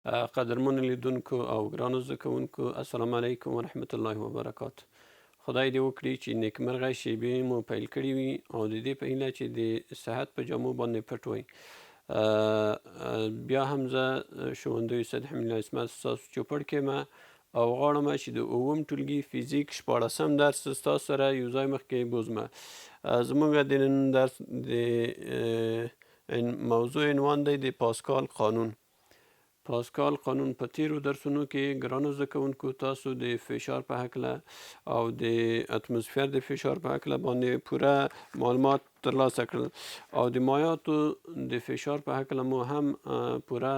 قدرمنو لیدونکو او ګرانو زده کوونکو السلام علیکم ورحمت الله وبرکاته. خدای دې وکړي چې نیکمرغه شیبې مو پیل کړي وي او د دې په هیله چې د صحت په جامو باندې پټ وئ. بیا هم زه ښوونځی سید حمید اسمت ستاسو چوپړ کې یم او غواړم چې د اووم ټولګي فزیک 14 درس ستاسو سره یو ځای مخکې بوزمه. زموږ د نن درس د موضوع عنوان دی د پاسکال قانون. پاسکال قانون په تیرو درسونو کې ګرانو زده کوونکو تاسو د فشار په هکله او د اتموسفیر د فشار په هکله باندې پوره معلومات ترلاسه کړل او د مایعاتو د فشار په هکله مو هم پوره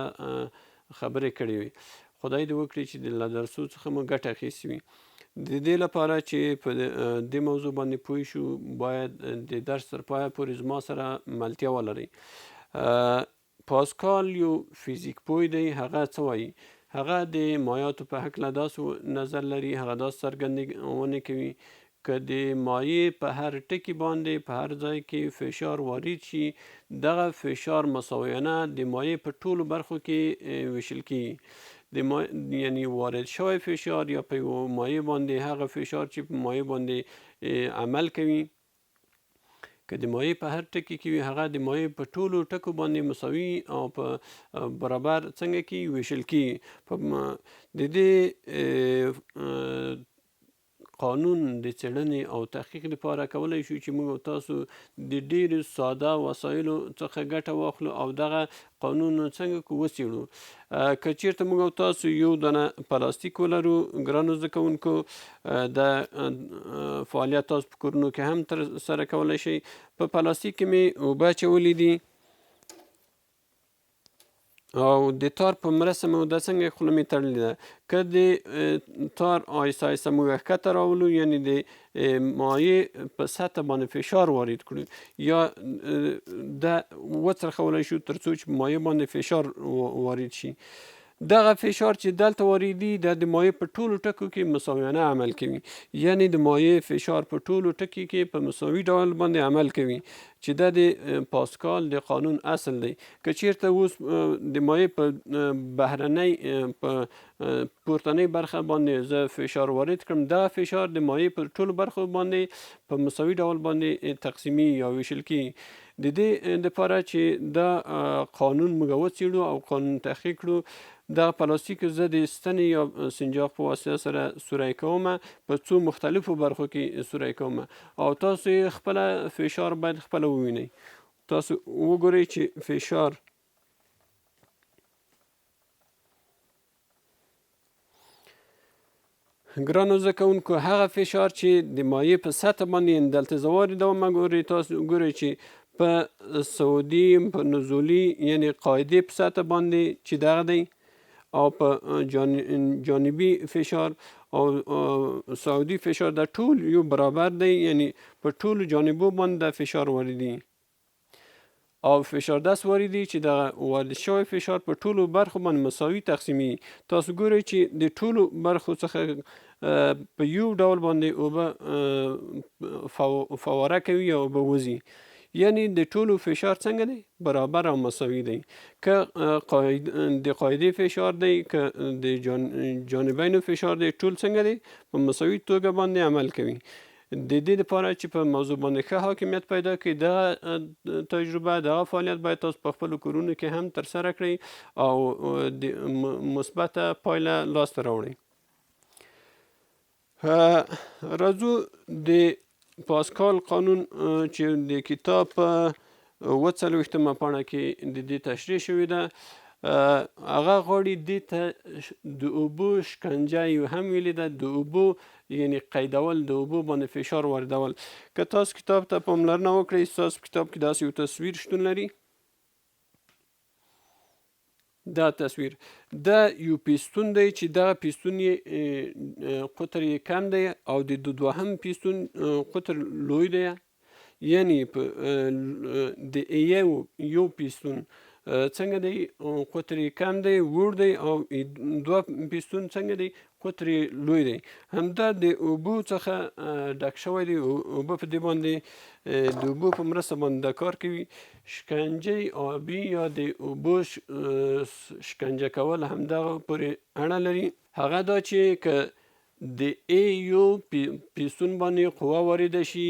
خبرې کړې وي. خدای دې وکړي چې له درسو څخه مو ګټه اخیستې وي. د دې لپاره چې په دې موضوع باندې پوه شو باید د درس تر پایه پورې زما سره ملتیا ولرئ. پاسکال یو فزیک پوه دی. هغه څه وایي؟ هغه د مایعاتو په هکله داسې نظر لري، هغه داسې څرګندونه کوي که د مایع په هر ټکي باندې په هر ځای کې فشار وارد شي دغه فشار مساویانه د مایع په ټولو برخو کې ویشل کیږي. یعنی وارد شوی فشار یا په یو مایع باندې هغه فشار چې په مایع باندې عمل کوي که د مایع په هر ټکي کې وي هغه د مایع په ټولو ټکو باندې مساوي او په برابر څنګه کې ویشل کیږي. د دې قانون د څېړنې او تحقیق لپاره کولی شو چې موږ تاسو د ډېرو ساده وسایلو څخه ګټه واخلو او دغه قانون څنګه وڅېړو. که چېرته موږ تاسو یو دانه پلاستیک ولرو ګرانو زده کوونکو د فعالیت تاسو په کورونو کې هم ترسره کولی شئ. په پلاستیک کې مې اوبه اچولي دي او د تار په مرسته مو دا څنګه خوله مې تړلې ده. که د تار آهسته آهسته موږ ښکته راولو یعنې د مایع په سطح باندې فشار وارد کړو یا دا وڅرخولی شو تر څو چې په مایع باندې فشار وارد شي. دغه فشار چې دلته واردي دا د مایع په ټولو ټکو کې مساویانه عمل کوي. یعنې د مایع فشار په ټولو ټکي کې په مساوي ډول باندې عمل کوي چې دا د پاسکال د قانون اصل دی. که چېرته اوس د مایع په بهرنۍ په پورتنۍ برخه باندې زه فشار وارد کړم دغه فشار د مایع په ټولو برخو باندې په مساوي ډول باندې تقسیمي یا ویشل کیږي. د دې لپاره چې دا قانون موږ وڅېړو او قانون تحقیق کړو دغه پلاستیک زه د ستنې یا سنجاق په واسطه سره سوری کوم، په څو مختلفو برخو کې سوری کوم او تاسو یې خپله فشار باید خپله ووینئ. تاسو وګورئ چې فشار ګرانو زده کوونکو هغه فشار چې د مایع په سطح باندې دلته زه واردوم ګورئ تاسو ګورئ چې په صعودي په نزولي یعنې قاعدې په سطح باندې چې دغه دی او په جانبي فشار او صعودي فشار دا ټول یو برابر دی یعنې په ټولو جانبو باندې دا فشار واردي او فشار داسې واردي چې دغه وارد شوی فشار په ټولو برخو باندې مساوي تقسیمي. تاسو ګورئ چې د ټولو برخو څخه په یو ډول باندې اوبه فواره کوي یا اوبه وځي. یعنی د ټولو فشار څنګه دی؟ برابر او مساوي دی. که د قاعدې فشار دی که د جانبینو فشار دی ټول څنګه دی؟ په مساوي توګه باندې عمل کوي. د دې لپاره چې په موضوع باندې ښه حاکمیت پیدا کړئ دغه تجربه دغه فعالیت باید تاسو په خپلو کورونو کې هم ترسره کړئ او د مثبته پایله لاسته راوړئ. راځو د پاسکال قانون چې د کتاب په اووه پاڼه کې د دې تشریح شوې ده هغه غواړي دې ته د اوبو شکنجه یو هم ویلې ده د اوبو یعنې قیدول د اوبو باندې فشار واردول. که تاسو کتاب ته پاملرنه وکړئ ستاسو کتاب کې داسې یو تصویر شتون لري. دا تصویر دا یو پیستون دی چې دغه پیستون یې قطر یې کم دی او د دوهم پیستون قطر لوی دی. یعنې د یو پیستون څنګه دی قطر یې کم دی وړ دی او دوه پیستون څنګه دی ترې لوی دی. همدا د اوبو څخه ډک شوی دی. اوبه په دې باندې د اوبو په مرسته باندې دا کار کوي. شکنجه آبي یا د اوبو شکنجه کول همدغه پورې اړه لري. هغه دا چې که د ای یو پیستون باندې قوه وارده شي،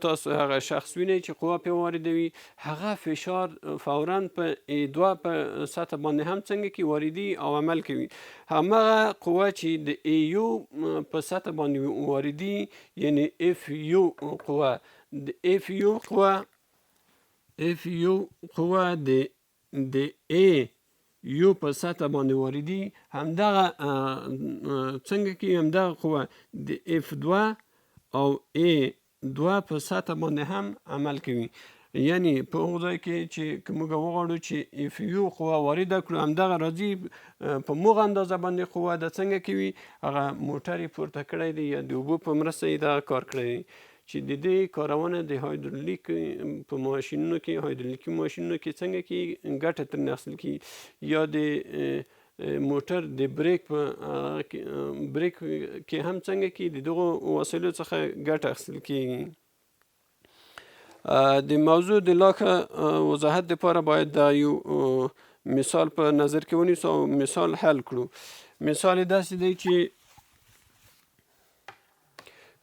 تاسو هغه شخص وینئ چې قوه پرې واردوي، هغه فشار فورا په ای دوه په سطح باندې هم څنګه کې واردي او عمل کوي. همغه قوه چې د ای یو په سطح باندې واردي، یعنی اف یو قوه، د اف یو قوه د ای یو په سطح باندې واردي، همدغه څنګه کې همدغه قوه د اف دوه او ای دوه په سطح باندې هم عمل کوي. یعنی په هغه ځای کې چې موږ وغواړو چې اف یو قوه وارده کړو، همدغه راځي په موغه اندازه باندې قوه د څنګه کوي، هغه موټر یې پورته کړی دی یا د اوبو په مرسته یې دغه کار کړی دی. چې د دې کارونه د هایدرولیک په ماشینونو کې، هایدرولیکي ماشینونو کې څنګه کې ګټه ترې اخیستل کېږي، یا د موټر د بریک کې هم څنګه کې د دغو وسایلو څخه ګټه اخیستل کېږي. د موضوع د لا ښه وضاحت لپاره باید دا یو مثال په نظر کې ونیسو او مثال حل کړو. مثال یې داسې دی چې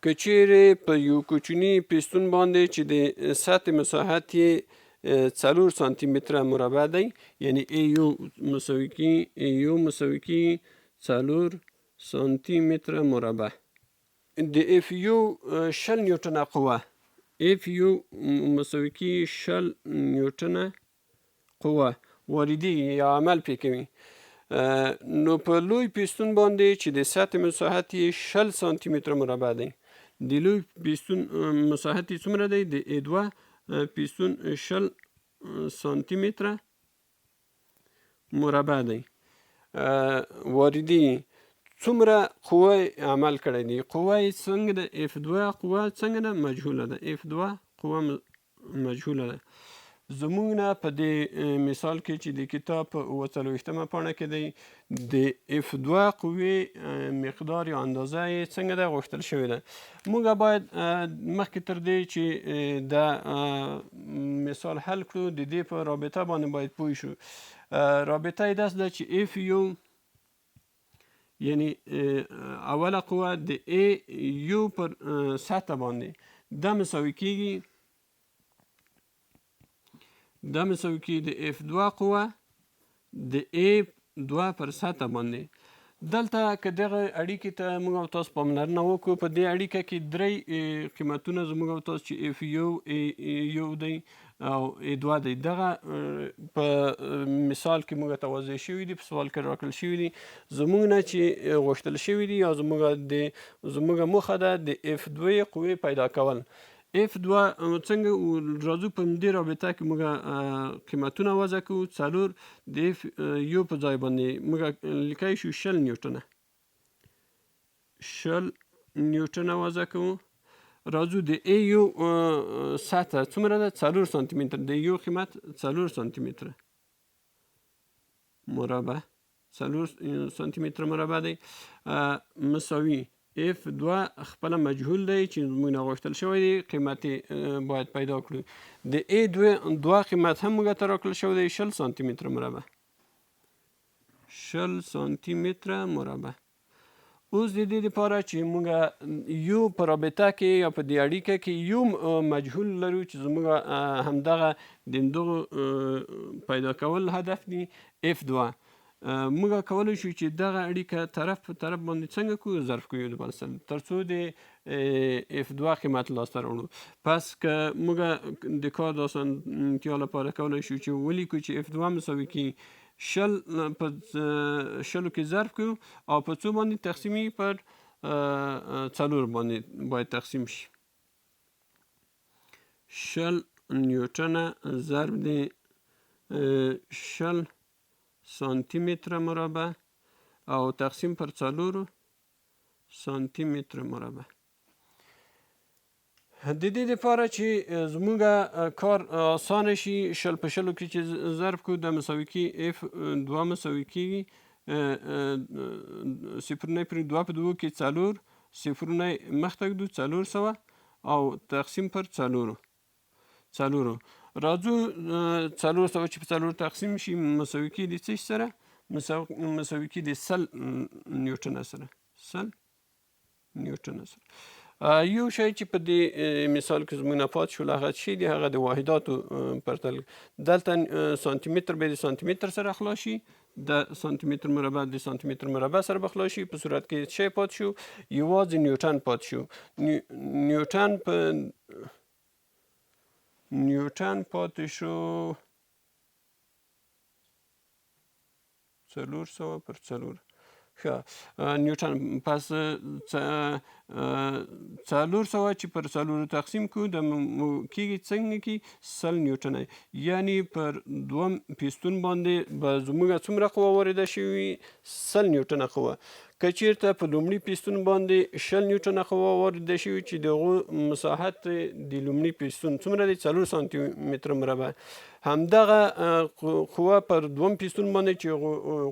که چیرې په یو کوچني پیستون باندې چې د سطح مساحت یې 4 سانتي متره مربع دی، یعنی ای یو مساوي کیږي 4 سانتي متره مربع. د اف یو 20 نیوټنه قوه، اف یو مساوي کیږي 20 نیوټنه قوه واردي یا عمل پې کوي. نو په لوی پیستون باندې چې د سطح مساحت یې 20 سانتي متره مربع دی، د لوی پیستون مساحت یې څومره دی؟ د ای دوه پیستون 20 سانتي متره مربع دی. واردي څومره قوه عمل کړی دی؟ قوه یې څنګه ده؟ اف دوه قوه څنګه ده؟ مجهوله ده. اف دوه قوه مجهوله ده. زموږ نه په دې مثال کې چې د کتاب په 43مه پاڼه کې دی، د اف دوه قوې مقدار یا اندازه یې څنګه ده غوښتل شوې ده. موږ باید مخکې تر دې چې دا مثال حل کړو، د دې په رابطه باندې باید پوه شو. رابطه یې داسې ده چې اف یو یعنی اوله قوه د ای یو پر سطح باندې دا مساوي کیږي د اف دوه قوه د ای دوه پر سطح باندې. دلته که دغه اړیکې ته موږ او تاسو پاملرنه وکړو، په دې اړیکه کې درې قیمتونه زموږ او تاسو چې اف یو یو دی او ای دوه دی، دغه په مثال کې موږ ته واضح شوي دي، په سوال کې راکړل شوي دي. زموږ نه چې غوښتل شوي دي یا زموږ موخه ده د اف دوه قوې پیدا کول. اف دوه څنګه راځو په دې رابطه کې موږ قیمتونه وضع کوو. 4 د اف یو په ځای باندې موږ لیکای شو 20 نیوټنه. 20 نیوټنه وضع کوو. راځو د ای یو سطح څومره ده؟ 4 سانتي متر. د یو قیمت 4 سانتي متره مربع، 4 سانتي متره مربع دی، مساوي اف دوه خپله مجهول دی چې موږ نه غوښتل شوی دی، قیمت باید پیدا کړو. د ای دوه قیمت هم موږ ته راکړل شوی دی 20 سانتي متره مربع. 20 سانتي متره مربع. اوس د دې لپاره چې موږ یو په رابطه کې یا په دې اړیکه کې یو مجهول لرو چې زموږ همدغه د دغو پیدا کول هدف دی اف دوه، موږ کولی شو چې دغه اړیکه طرف په طرف باندې څنګه کړو؟ ظرف کړو د بل سره، تر څو د اف دوه قیمت لاسته راوړو. پس که موږ د کار د اسانتیا لپاره کولی شو چې ولیکو چې اف دوه مساوي کیږي 20 په 20 کې ضرب کړو او په څو باندې تقسیمي؟ پر 4 باندې باید تقسیم شي. 20 نیوټنه ضرب د 20 سانتي متره مربع او تقسیم پر 4 سانتي متره مربع. د دې لپاره چې زموږ کار اسانه شي، 20 په 20 کې چې ضرب کړو د مساوي کیږي اف دوه مساوي کیږي صفرونه پر 2 په 2 کې 4 صفرونه مخته ږدو 400 او تقسیم پر 4 راځو 400 چې په 4 تقسیم شي مساوي کېږي څه سره مساوي کېږي 100 نیوټنه سره 100 نیوټنه سره. یو شی چې په دې مثال کې زموږ نه پات شو هغه شی دی هغه د واحداتو پرتله دلته سانتي متر به د سانتي متر سره خلاص شي د سانتي متر مربع د سانتي متر مربع سره به خلاص شي په صورت کې شی پات شو یوازې نیوټن پات شو نیوټن پاتې شو 400 پر 4 ښه نیوټن پس 400 چې پر 4 تقسیم کړو د کېږي څنګه کې 100 نیوټنه یعنی پر دوم پیستون باندې به زموږ څومره قوه وارده شوي 100 نیوټنه قوه که چیرته په لومړي پیستون باندې 100 نیوټنه قوه وارده شوي چې دغه مساحت د لومړي پیستون څومره دی 4 سانتي متر مربع همدغه قوه پر دوم پیستون باندې چې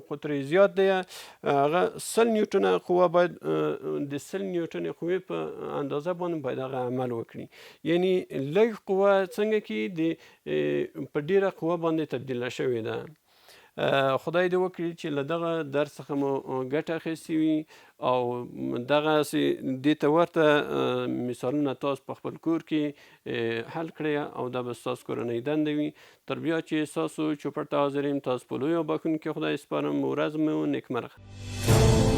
قطر زیات دی هغه 100 نیوټنه قوه باید د 100 نیوټنه قوې په اندازه باندې باید هغه عمل وکړي یعنی لږ قوه څنګه کې په ډیره قوه باندې تبدیله شوې ده. خدای دې وکړي چې له دغه درس څخه مو ګټه اخیستې وي او دغسې دې ته ورته مثالونه تاسو په خپل کور کې حل کړئ او دا به ستاسو کورنۍ دنده وي. تر بیا چې ستاسو چوپړ ته حاضر یم تاسو په لوی او بښونکي خدای سپارم ورځ مو نیکمرغه.